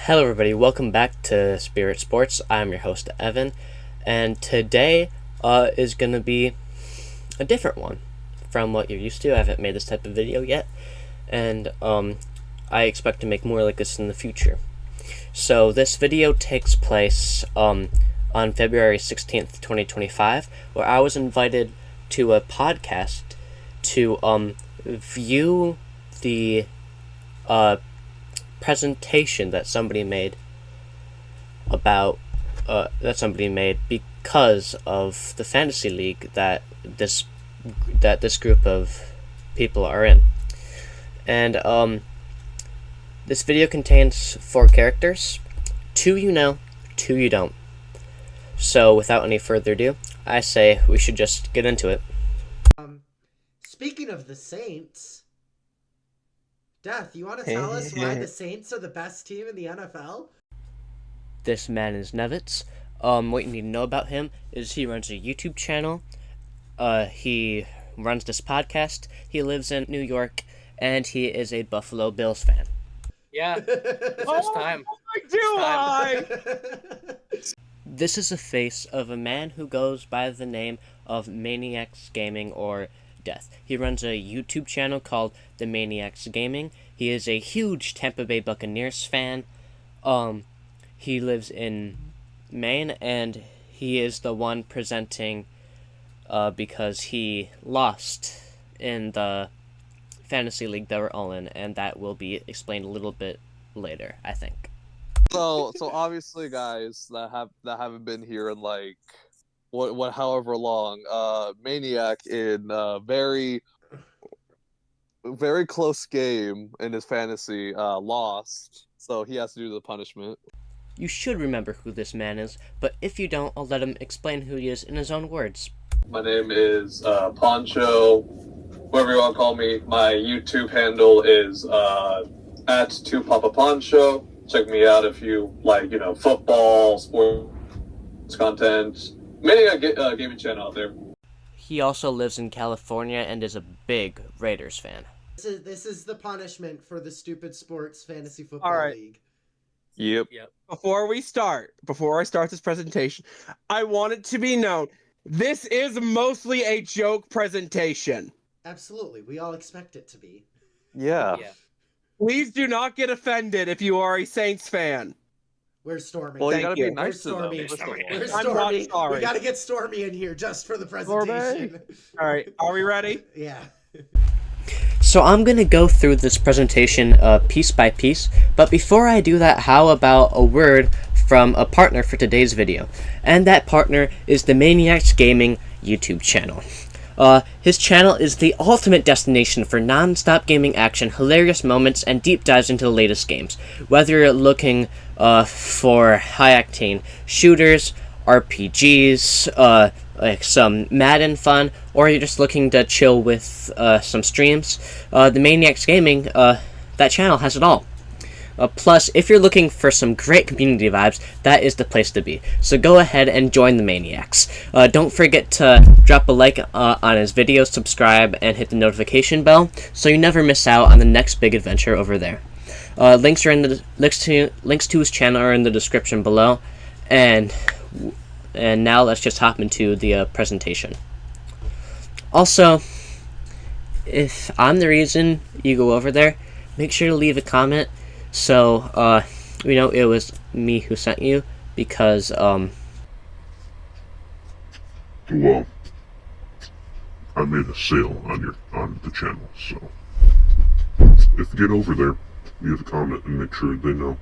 Hello, everybody. Welcome back to Spirit Sports. I'm your host, Evan, and today is going to be a different one from what you're used to. I haven't made this type of video yet, and I expect to make more like this in the future. So this video takes place on February 16th, 2025, where I was invited to a podcast to view the presentation that somebody made because of the fantasy league that this group of people are in. And this video contains 4 characters. 2 you know, 2 you don't. So without any further ado, I say we should just get into it. Speaking of the Saints, Death, you want to tell us why the Saints are the best team in the NFL? This man is Nevitz. What you need to know about him is he runs a YouTube channel. He runs this podcast. He lives in New York, and he is a Buffalo Bills fan. Yeah, first time. This is a face of a man who goes by the name of Maniacs Gaming or Death. He runs a YouTube channel called The Maniacs Gaming. He is a huge Tampa Bay Buccaneers fan. He lives in Maine, and he is the one presenting because he lost in the fantasy league that we're all in, and that will be explained a little bit later, I think. So obviously, guys that haven't been here in like however long, Maniac in a very close game in his fantasy lost, so he has to do the punishment. You should remember who this man is, but if you don't, I'll let him explain who he is in his own words. My name is Poncho, whatever you want to call me. My YouTube handle is at 2PapaPoncho. Check me out if you like, football, sports content. Maniac gaming channel out there. He also lives in California and is a big Raiders fan. This is the punishment for the stupid sports fantasy football league. Yep. Before I start this presentation, I want it to be known, this is mostly a joke presentation. Absolutely. We all expect it to be. Yeah. Please do not get offended if you are a Saints fan. Where's Stormy? Well, you gotta you. be nice to them. Where's Stormy? I'm not sorry. We gotta get Stormy in here just for the presentation. All right, are we ready? Yeah. So I'm going to go through this presentation piece by piece, but before I do that, how about a word from a partner for today's video? And that partner is the Maniacs Gaming YouTube channel. His channel is the ultimate destination for non-stop gaming action, hilarious moments, and deep dives into the latest games. Whether you're looking for high-octane shooters, RPGs, like some Madden fun, or you're just looking to chill with some streams, the Maniacs Gaming, that channel has it all. Plus, if you're looking for some great community vibes, that is the place to be. So go ahead and join the Maniacs. Don't forget to drop a like on his videos, subscribe, and hit the notification bell so you never miss out on the next big adventure over there. Links to his channel are in the description below, and now let's just hop into the presentation. Also, if I'm the reason you go over there, make sure to leave a comment so we know it was me who sent you, because So, I made a sale on the channel, so if you get over there, leave a comment and make sure they know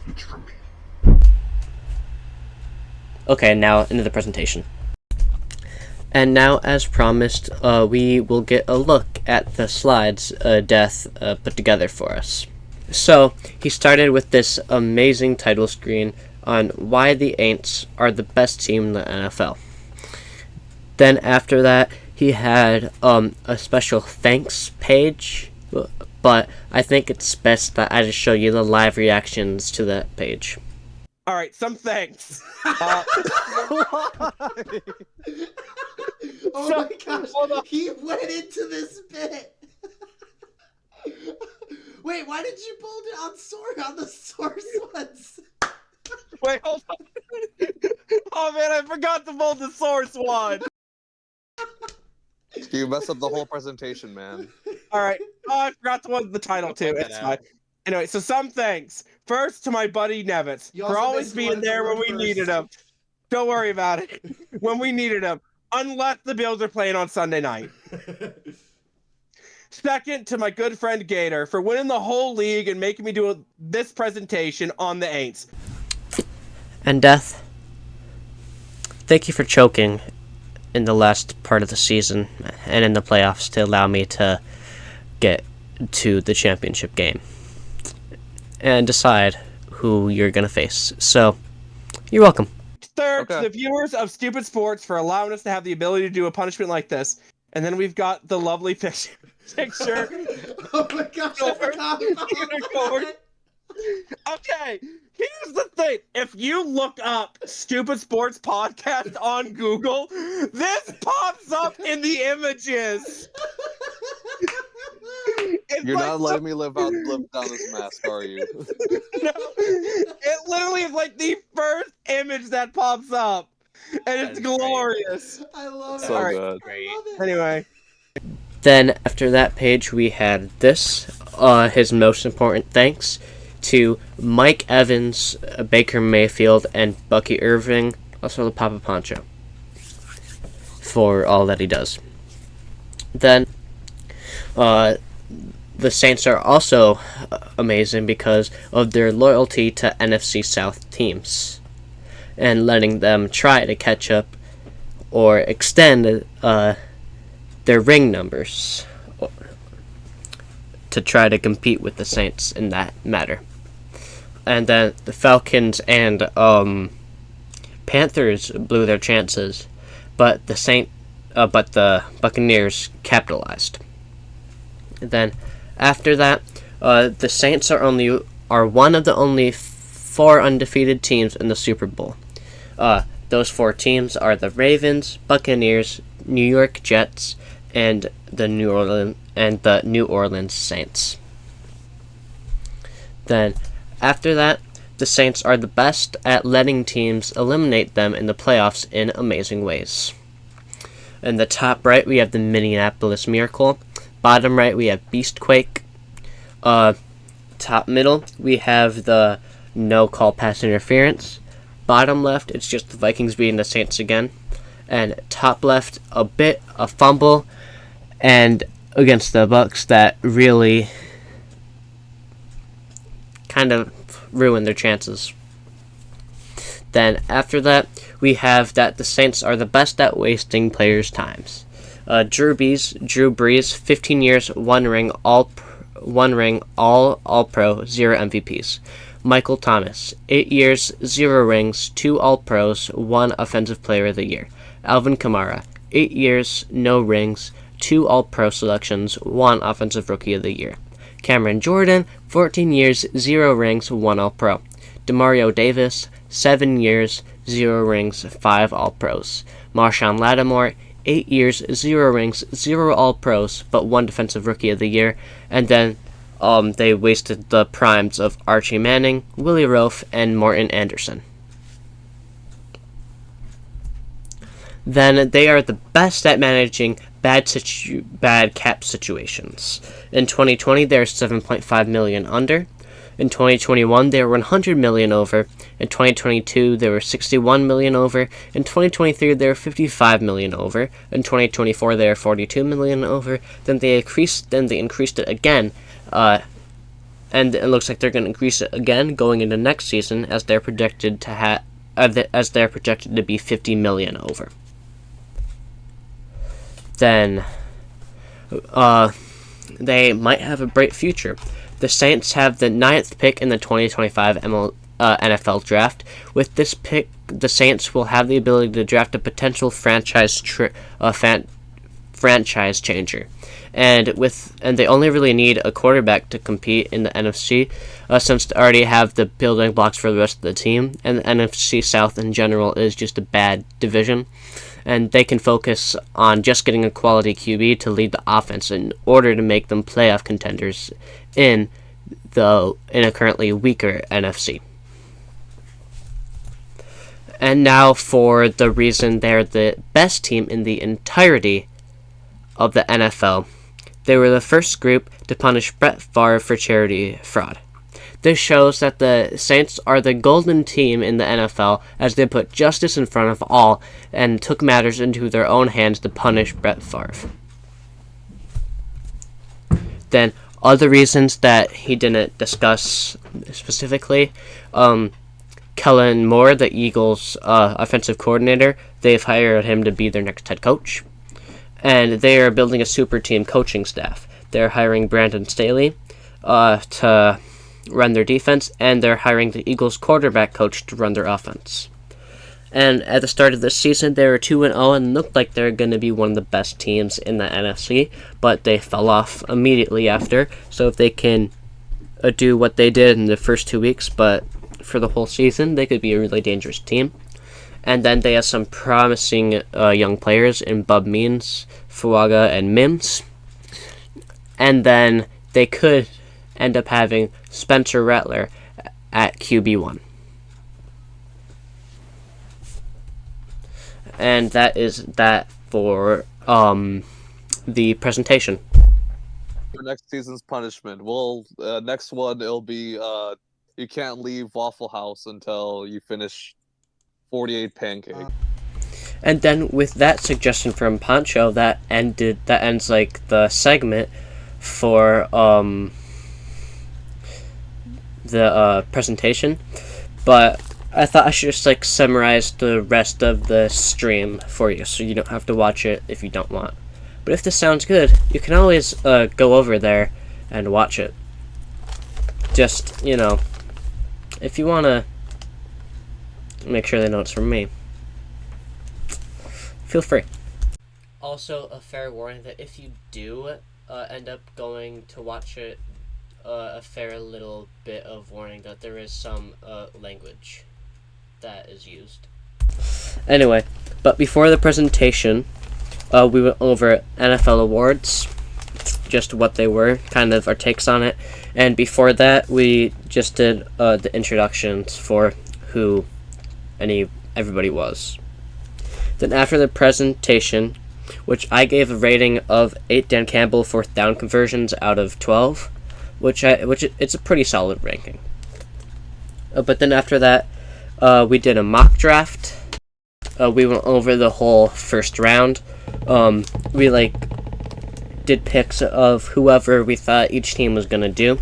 it's from me. Okay, now into the presentation. And now, as promised, we will get a look at the slides Death put together for us. So, he started with this amazing title screen on why the Aints are the best team in the NFL. Then after that, he had a special thanks page, but I think it's best that I just show you the live reactions to that page. All right, some thanks. Oh my gosh, he went into this bit. Wait, why did you bold it on the source ones? Wait, hold on. Oh man, I forgot to bold the source one. You messed up the whole presentation, man. All right. Oh, I forgot to bold the title too. point that It's out. fine. Anyway, so some thanks. First to my buddy Nevitz You for also always missed being one there when word we first. needed him. Don't worry about it. When we needed him. Unless the Bills are playing on Sunday night. Second to my good friend Gator for winning the whole league and making me do this presentation on the Aints. And Death, thank you for choking in the last part of the season and in the playoffs to allow me to get to the championship game and decide who you're going to face. So, you're welcome. Third Okay. to the viewers of Stupid Sports for allowing us to have the ability to do a punishment like this. And then we've got the lovely picture. Oh my gosh, I forgot about Unicorn. that. Okay, here's the thing. If you look up Stupid Sports Podcast on Google, this pops up in the images. It's You're like not letting me live down this mask, are you? No, it literally is like the first image that pops up. And it's That's great. glorious. I love it. So Alright. good. Great. I love it. Anyway. Then, after that page, we had this, his most important thanks to Mike Evans, Baker Mayfield, and Bucky Irving, also the Papa Poncho, for all that he does. Then, the Saints are also amazing because of their loyalty to NFC South teams and letting them try to catch up or extend their ring numbers to try to compete with the Saints in that matter. And then the Falcons and Panthers blew their chances, but the Buccaneers capitalized. And then after that, the Saints are one of the only 4 undefeated teams in the Super Bowl. Those 4 teams are the Ravens, Buccaneers, New York Jets, and the New Orleans Saints. Then, after that, the Saints are the best at letting teams eliminate them in the playoffs in amazing ways. In the top right, we have the Minneapolis Miracle. Bottom right, we have Beastquake. Top middle, we have the no call pass interference. Bottom left, it's just the Vikings beating the Saints again. And top left, a fumble, and against the Bucs that really kind of ruined their chances. Then after that, we have that the Saints are the best at wasting players' times. Drew Brees, 15 years, 1 ring, all All-Pro, 0 MVPs. Michael Thomas, 8 years, 0 rings, 2 All-Pros, 1 Offensive Player of the Year. Alvin Kamara, 8 years, no rings, 2 All-Pro selections, 1 Offensive Rookie of the Year. Cameron Jordan, 14 years, 0 rings, 1 All-Pro. Demario Davis, 7 years, 0 rings, 5 All-Pros. Marshawn Lattimore, 8 years, 0 rings, 0 All-Pros, but 1 Defensive Rookie of the Year. And then they wasted the primes of Archie Manning, Willie Roaf, and Morton Anderson. Then they are the best at managing bad cap situations. In 2020, they are 7.5 million under. In 2021, they were 100 million over. In 2022, they were 61 million over. In 2023, they were 55 million over. In 2024, they are 42 million over. Then they increased it again. And it looks like they're going to increase it again going into next season, as they're projected to be 50 million over. Then they might have a bright future. The Saints have the 9th pick in the 2025 NFL draft. With this pick, the Saints will have the ability to draft a potential franchise changer. And they only really need a quarterback to compete in the NFC, since they already have the building blocks for the rest of the team, and the NFC South in general is just a bad division. And they can focus on just getting a quality QB to lead the offense in order to make them playoff contenders in in a currently weaker NFC. And now for the reason they're the best team in the entirety of the NFL. They were the first group to punish Brett Favre for charity fraud. This shows that the Saints are the golden team in the NFL, as they put justice in front of all and took matters into their own hands to punish Brett Favre. Then, other reasons that he didn't discuss specifically, Kellen Moore, the Eagles' offensive coordinator, they've hired him to be their next head coach. And they are building a super team coaching staff. They're hiring Brandon Staley to run their defense, and they're hiring the Eagles' quarterback coach to run their offense. And at the start of this season, they were 2-0 and looked like they're going to be one of the best teams in the NFC, but they fell off immediately after. So if they can do what they did in the first 2 weeks, but for the whole season, they could be a really dangerous team. And then they have some promising young players in Bub Means, Fuaga, and Mims. And then they could end up having Spencer Rattler at QB1. And that is that for the presentation. For next season's punishment, well, next one it'll be you can't leave Waffle House until you finish 48 pancakes. And then with that suggestion from Pancho, that ends like the segment for the presentation. But I thought I should just like summarize the rest of the stream for you, so you don't have to watch it if you don't want. But if this sounds good, you can always go over there and watch it. Just, you know, if you want to make sure they know it's from me, feel free. Also, a fair warning that if you do end up going to watch it, a fair little bit of warning that there is some language that is used. Anyway, but before the presentation, we went over NFL awards, just what they were, kind of our takes on it, and before that, we just did the introductions for who everybody was. Then after the presentation, which I gave a rating of 8 Dan Campbell 4th down conversions out of 12, which it's a pretty solid ranking. But then after that, we did a mock draft. We went over the whole first round. We did picks of whoever we thought each team was gonna do.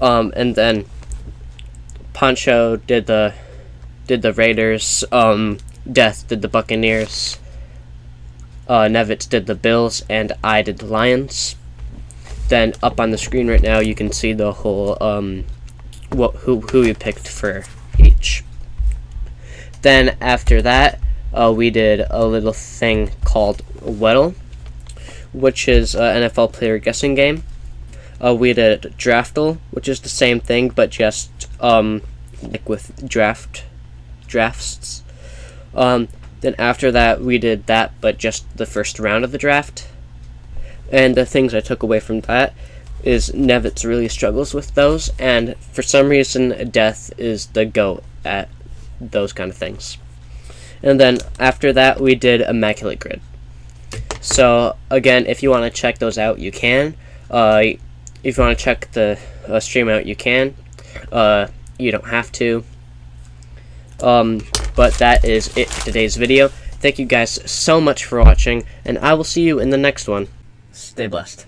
And then Pancho did the Raiders. Death did the Buccaneers. Nevitz did the Bills, and I did the Lions. Then up on the screen right now, you can see the whole who we picked for each. Then after that, we did a little thing called Weddle, which is an NFL player guessing game. We did Draftle, which is the same thing, but just like with drafts. Then after that, we did that, but just the first round of the draft. And the things I took away from that is Nevitz really struggles with those, and for some reason, Death is the GOAT at those kind of things. And then after that, we did Immaculate Grid. So again, if you want to check those out, you can. If you want to check the stream out, you can. You don't have to. But that is it for today's video. Thank you guys so much for watching, and I will see you in the next one. Stay blessed.